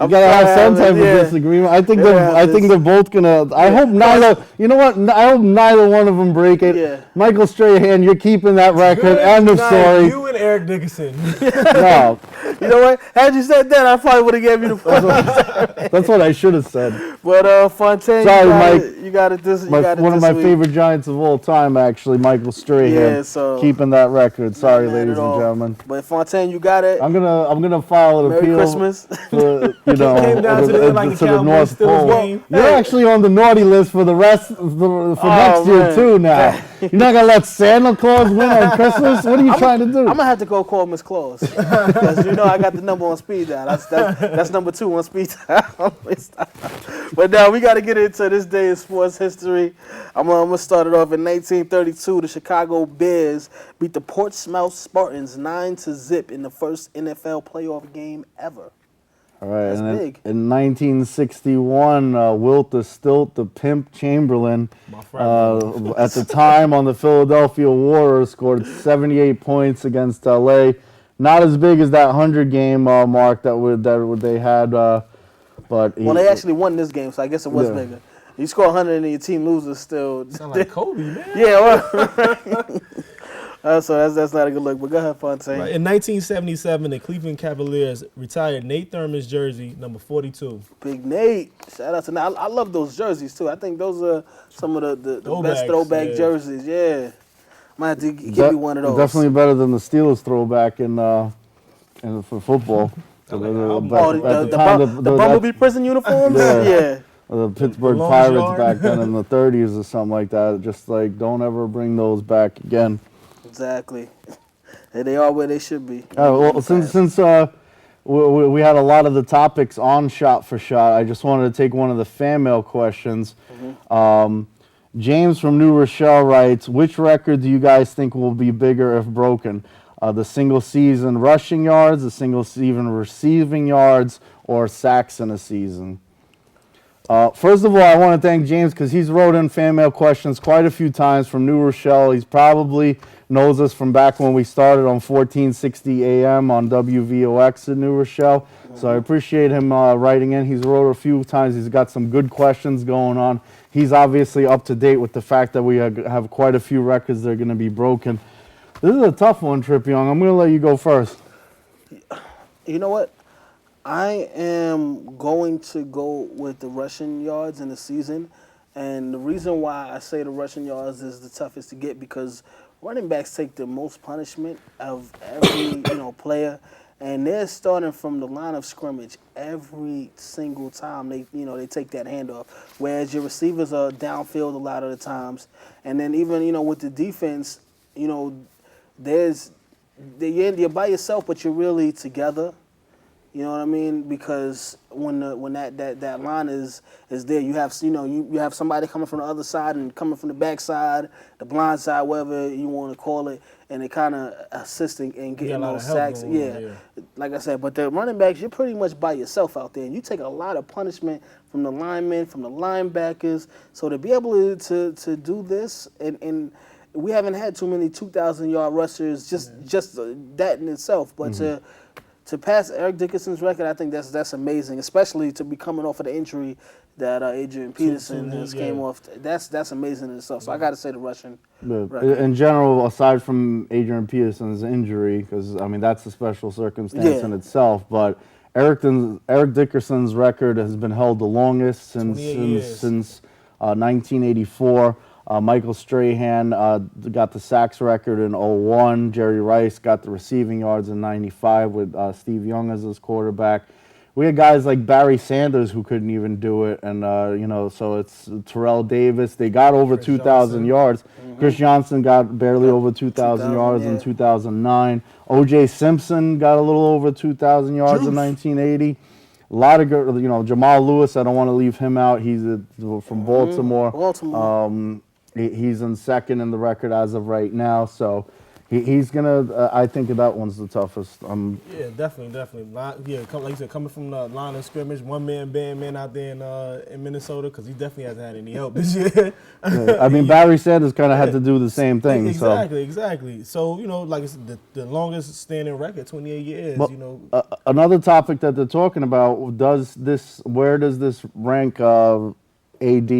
You gotta have some type of disagreement. I think they're both gonna. I hope neither. You know what? I hope neither one of them break it. Yeah. Michael Strahan, you're keeping that record. Good End of night, story. You and Eric Dickerson. No, You know what? Had you said that, I probably would have gave you the point. that's what I should have said. But Fontaine, Sorry, Mike. you got it this. One of my favorite Giants of all time, actually, Michael Strahan, Yeah, so- keeping that record. Sorry, Not mad ladies at and all. gentlemen. But Fontaine, you got it. I'm gonna file an Merry appeal Christmas. for Came down to the, like, the Cowboys North Steelers Pole. game. You're actually on the naughty list for the rest for next year man. too. Now you're not gonna let Santa Claus win on Christmas. What are you trying to do? I'm gonna have to go call Miss Claus because you know I got the number on speed dial. That's number 2 on speed dial. But now we got to get into this day in sports history. I'm gonna start it off in 1932. The Chicago Bears beat the Portsmouth Spartans 9-0 in the first NFL playoff game ever. All right, That's and big. in 1961, Wilt the Stilt, the Pimp Chamberlain, My friend. at the time on the Philadelphia Warriors, scored 78 points against LA. Not as big as that 100-game mark that they had, but Well, they actually won this game, so I guess it was Yeah. bigger. You score 100 and your team loses still. Sound like Kobe, man. Yeah, well, so that's not a good look. But go ahead, Fontaine. Right. In 1977, the Cleveland Cavaliers retired Nate Thurman's jersey, number 42. Big Nate. Shout out to Nate. I love those jerseys, too. I think those are some of the best Throwbacks, throwback yeah. jerseys. Yeah. Might have to give me one of those. Definitely better than the Steelers throwback in for football. The Bumblebee prison uniforms? Yeah. Yeah. The Pittsburgh Long Pirates yard. back then in the 30s or something like that. Just like, don't ever bring those back again. Exactly. And they are where they should be. Well, since we had a lot of the topics on Shot for Shot. I just wanted to take one of the fan mail questions. James from New Rochelle writes, which record do you guys think will be bigger if broken? The single season rushing yards, the single season receiving yards, or sacks in a season? First of all, I want to thank James because he's wrote in fan mail questions quite a few times from New Rochelle. He's probably knows us from back when we started on 1460 AM on WVOX in New Rochelle. So I appreciate him writing in. He's wrote a few times. He's got some good questions going on. He's obviously up to date with the fact that we have quite a few records that are going to be broken. This is a tough one, Trip Young. I'm going to let you go first. You know what? I am going to go with the rushing yards in the season. And the reason why I say the rushing yards is the toughest to get because running backs take the most punishment of every player. And they're starting from the line of scrimmage every single time they take that handoff. Whereas your receivers are downfield a lot of the times. And then even, with the defense, you're by yourself, but you're really together. You know what I mean? Because when that line is there, you have you have somebody coming from the other side and coming from the back side, the blind side, whatever you want to call it, and it kind of assisting and getting those sacks. Yeah, like I said, but the running backs, you're pretty much by yourself out there, and you take a lot of punishment from the linemen, from the linebackers. So to be able to do this, and we haven't had too many 2,000-yard rushers, just that in itself, but to pass Eric Dickerson's record, I think that's amazing, especially to be coming off of the injury that Adrian Peterson came off. That's amazing in itself. So I got to say the Russian record. In general, aside from Adrian Peterson's injury, because that's a special circumstance in itself, but Eric Dickerson's record has been held the longest since 1984. Michael Strahan got the sacks record in 01. Jerry Rice got the receiving yards in 95 with Steve Young as his quarterback. We had guys like Barry Sanders who couldn't even do it, and so it's Terrell Davis. They got over 2,000 yards. Chris Johnson got barely over 2,000 yards in 2009. O.J. Simpson got a little over 2,000 yards in 1980. A lot of good, Jamal Lewis. I don't want to leave him out. He's from Baltimore. He's in second in the record as of right now, so he's gonna. I think that one's the toughest. Yeah, definitely. Like you said, coming from the line of scrimmage, one man band man out there in Minnesota, because he definitely hasn't had any help this year. Barry Sanders kind of had to do the same thing. Exactly. So like I said, the longest standing record, 28 years. Well, another topic that they're talking about, where does this rank? AD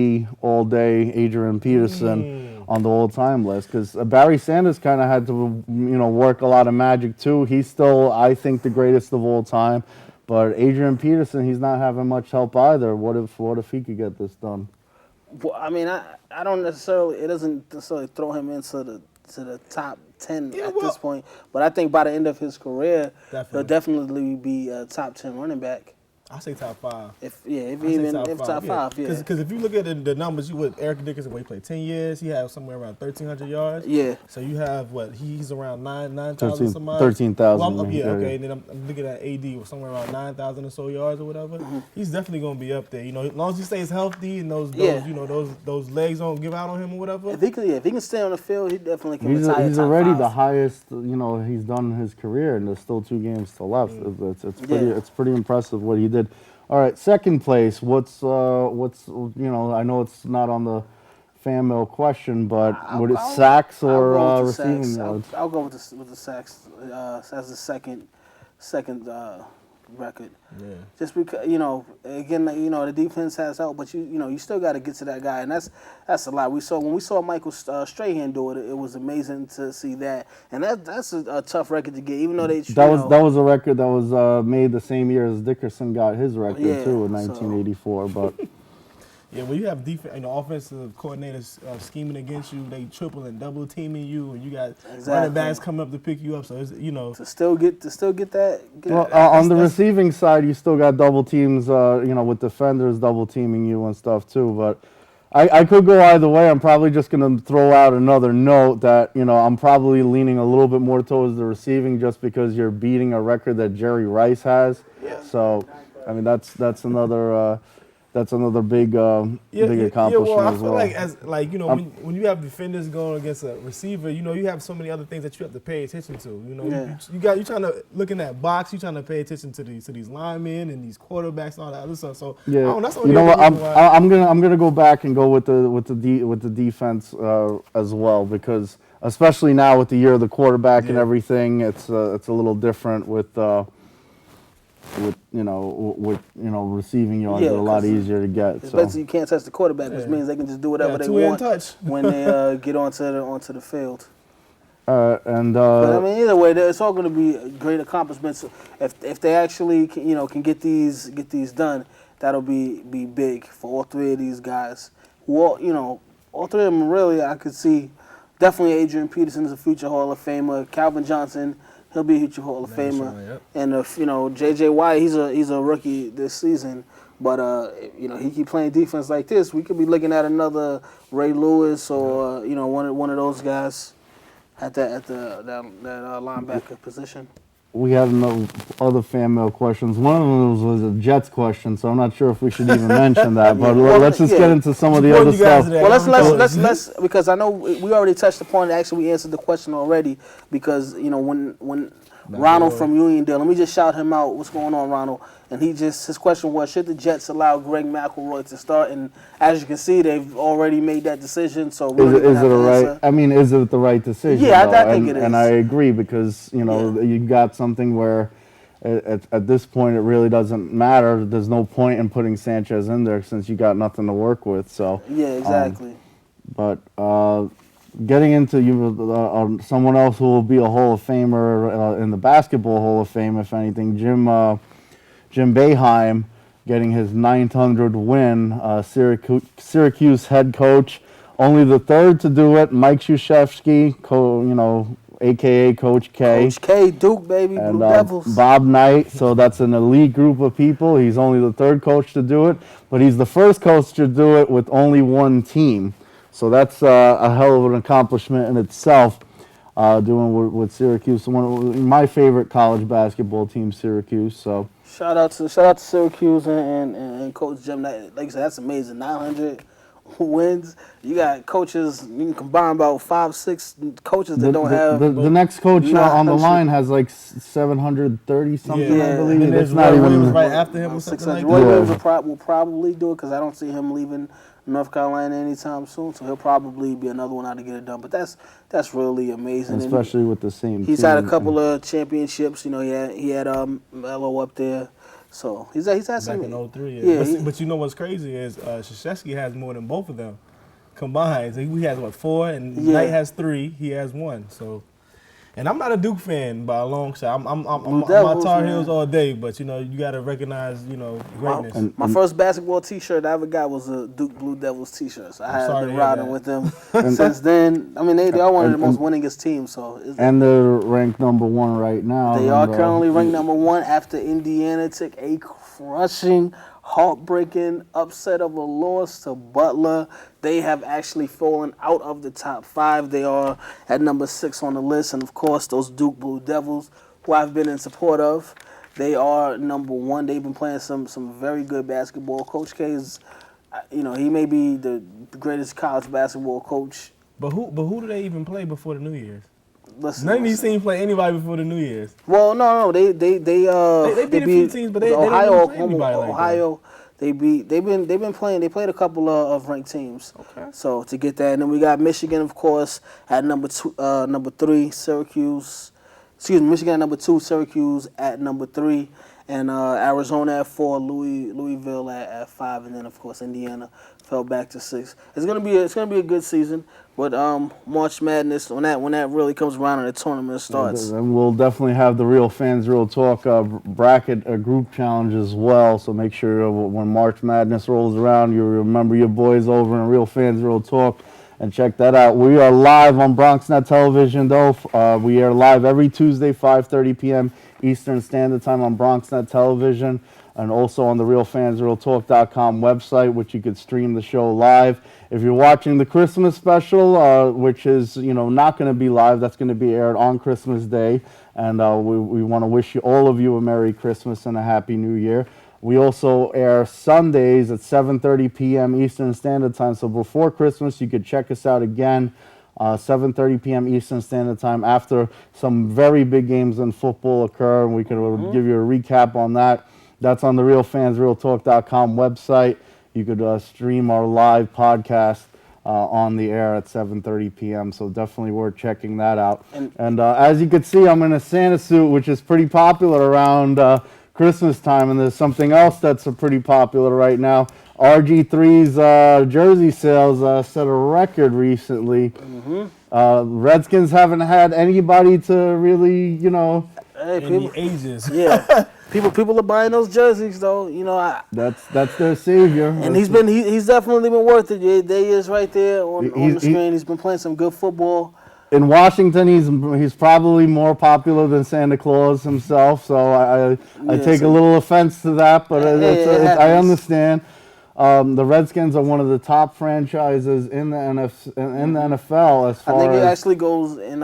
all day, Adrian Peterson on the all-time list, because Barry Sanders kind of had to work a lot of magic too. He's still, I think, the greatest of all time, but Adrian Peterson, he's not having much help either. What if he could get this done? Well, I don't necessarily. It doesn't necessarily throw him into the top 10 this point, but I think by the end of his career, he'll definitely be a top 10 running back. I say top 5. If top five. Because if you look at the numbers, you with Eric Dickerson, where he played 10 years, he had somewhere around 1,300 yards. Yeah. So you have he's around 9,000 some odd. 13,000. Well, okay. And then I'm looking at AD with somewhere around 9,000 or so yards or whatever. He's definitely gonna be up there. As long as he stays healthy and those legs don't give out on him or whatever. If he can stay on the field, he definitely can. He's top already 5. the highest he's done in his career, and there's still 2 games to left. It's pretty impressive what he did. All right, second place. What's I know it's not on the fan mail question, but would it sacks or receiving yards? I'll go with the sacks as the second record. Yeah. Just because again, the defense has help, but you still got to get to that guy, and that's a lot. When we saw Michael Strahan do it, it was amazing to see that, and that's a tough record to get, even though they that was a record that was made the same year as Dickerson got his record too in 1984, but. Yeah, when you have offensive coordinators scheming against you, they triple and double teaming you, and you got running backs coming up to pick you up. So it's to still get that. On the receiving side, you still got double teams. With defenders double teaming you and stuff too. But I could go either way. I'm probably just going to throw out another note that, I'm probably leaning a little bit more towards the receiving just because you're beating a record that Jerry Rice has. Yeah. So, I mean, that's another big big accomplishment well, I as feel well. when you have defenders going against a receiver, you have so many other things that you have to pay attention to. You're trying to look in that box, you're trying to pay attention to these linemen and these quarterbacks and all that other stuff. So yeah, that's you know what? I'm gonna go back and go with the defense as well, because especially now with the year of the quarterback and everything, it's a little different with receiving yards are a lot easier to get. So basically you can't touch the quarterback, which means they can just do whatever they want when they get onto the field. But I mean, either way, it's all going to be great accomplishments. If they actually can get these done, that'll be big for all three of these guys. Well, all three of them really, I could see definitely Adrian Peterson is a future Hall of Famer. Calvin Johnson, he'll be a future Hall of Famer. Sure, yep. And if J.J. Watt, he's a rookie this season, but he keep playing defense like this, we could be looking at another Ray Lewis or one of those guys at that linebacker position. We had other fan mail questions. One of them was a Jets question, so I'm not sure if we should even mention that. But let's just get into some of the other stuff. Well, let's because I know we already touched upon it. Actually, we answered the question already because when Ronald from Uniondale, let me just shout him out. What's going on, Ronald? And his question was, should the Jets allow Greg McElroy to start? And as you can see, they've already made that decision. So is it a right? I mean, is it the right decision? Yeah, I think it is. And I agree because you got something where at this point it really doesn't matter. There's no point in putting Sanchez in there since you got nothing to work with. So yeah, exactly. But getting into someone else who will be a Hall of Famer in the Basketball Hall of Fame, if anything, Jim Boeheim getting his 900th win, Syracuse head coach, only the third to do it. Mike Krzyzewski, a.k.a. Coach K. Coach K, Duke, baby, and Blue Devils. Bob Knight, so that's an elite group of people. He's only the third coach to do it, but he's the first coach to do it with only one team. So that's a hell of an accomplishment in itself, doing with Syracuse, one of my favorite college basketball team, Syracuse. So shout out to Syracuse and Coach Jim Knight. Like I said, that's amazing. 900 wins. You got coaches. You can combine about 5-6 coaches that don't have. The next coach on the line has like 730 something. Yeah. I believe. And that's not even right after him or something like that. Roy Williams will probably do it because I don't see him leaving North Carolina anytime soon, so he'll probably be another one out to get it done. But that's really amazing, especially with the same. He's had a couple of championships. He had Melo up there, so he's had some. Back in 03, yeah. But you know what's crazy is Krzyzewski has more than both of them combined. So he has 4, and Knight has 3. He has 1. So. And I'm not a Duke fan by a long shot. I'm my Tar Heels all day, but you got to recognize greatness. My first basketball T-shirt I ever got was a Duke Blue Devils T-shirt. So I have been riding with them since then. I mean, they are one of the most winningest teams. And they're ranked number 1 right now. They are currently ranked number 1 after Indiana took a crushing, heartbreaking upset of a loss to Butler. They have actually fallen out of the top 5. They are at number 6 on the list. And, of course, those Duke Blue Devils, who I've been in support of, they are number 1. They've been playing some very good basketball. Coach K is, he may be the greatest college basketball coach. But who do they even play before the New Year's? None of these teams play anybody before the New Year's. Well, no, they beat a few teams, but they Ohio, don't play anybody like Ohio. They've been playing. They played a couple of ranked teams. Okay. So to get that, and then we got Michigan, of course, at number 3. Syracuse. Excuse me, Michigan at number 2. Syracuse at number 3, and Arizona at 4. Louisville at 5, and then of course Indiana fell back to 6. It's gonna be a good season. But March Madness, when that really comes around and the tournament starts. And we'll definitely have the Real Fans Real Talk bracket group challenge as well. So make sure when March Madness rolls around, you remember your boys over in Real Fans Real Talk and check that out. We are live on BronxNet Television, though. We are live every Tuesday, 5:30 p.m. Eastern Standard Time on BronxNet Television. and also on the RealFansRealTalk.com website, which you could stream the show live. If you're watching the Christmas special, which is not going to be live, that's going to be aired on Christmas Day, and we want to wish all of you a Merry Christmas and a Happy New Year. We also air Sundays at 7:30 p.m. Eastern Standard Time. So before Christmas, you could check us out again, 7:30 p.m. Eastern Standard Time, after some very big games in football occur, and we can give you a recap on that. That's on the RealFansRealTalk.com website. You could stream our live podcast on the air at 7:30 p.m. So definitely worth checking that out. And as you can see, I'm in a Santa suit, which is pretty popular around Christmas time, and there's something else that's pretty popular right now. RG3's jersey sales set a record recently. Redskins haven't had anybody to really, Hey, In the ages. yeah, people are buying those jerseys though. that's their savior. And he's definitely been worth it. Yeah, there he is right there on the screen. He's been playing some good football. In Washington, he's probably more popular than Santa Claus himself, so I take a little offense to that, but I understand. The Redskins are one of the top franchises in the NFL as far I think it as actually goes in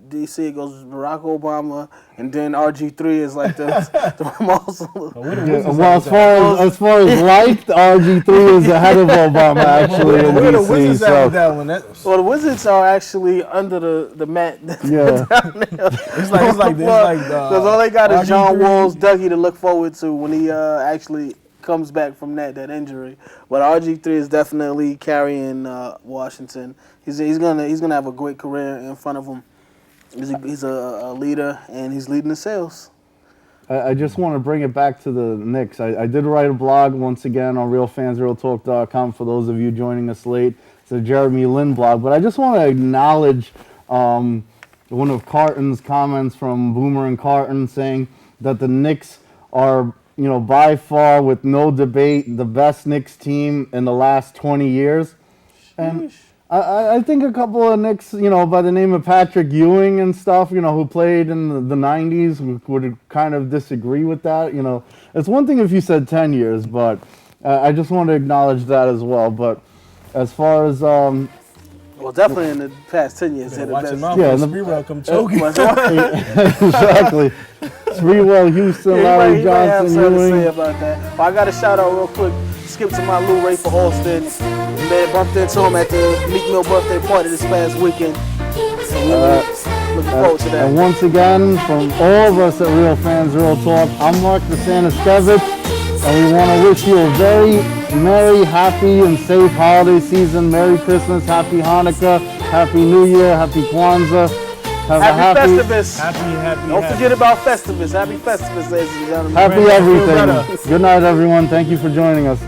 D.C. It goes Barack Obama, and then RG3 is like the most. well, as far as liked, RG3 is ahead of Obama actually in Where the DC. Wizards at So with that one? Well, the Wizards are actually under the mat. yeah. It's like Because all they got is John RG3. Wall's Dougie to look forward to when he actually comes back from that injury. But RG3 is definitely carrying Washington. He's gonna have a great career in front of him. He's a leader, and he's leading the sales. I just want to bring it back to the Knicks. I did write a blog once again on RealFansRealTalk.com for those of you joining us late. It's a Jeremy Lin blog, but I just want to acknowledge one of Carton's comments from Boomer and Carton saying that the Knicks are, by far, with no debate, the best Knicks team in the last 20 years. And I think a couple of Knicks, by the name of Patrick Ewing and stuff, who played in the 90s, would kind of disagree with that. It's one thing if you said 10 years, but I just want to acknowledge that as well. But as far as Well, definitely in the past 10 years, they're the Watch best. him out. Yeah, Yeah, the- welcome choking. exactly, Sprewell, Houston, Larry He might have Johnson, something to say Ewing. about that. But I got a shout out real quick. Skip to my Lou Ray for Austin. Man, bumped into him at the Meek Mill birthday party this past weekend. Looking forward to that. And once again, from all of us at Real Fans Real Talk, I'm Mark DeSantis-Kevich, and we want to wish you a very merry, happy, and safe holiday season. Merry Christmas, Happy Hanukkah, Happy New Year, Happy Kwanzaa. Have Happy a Festivus. Happy. Don't forget about Festivus. Happy Festivus, ladies and gentlemen. happy Feel everything. better. Good night, everyone. Thank you for joining us.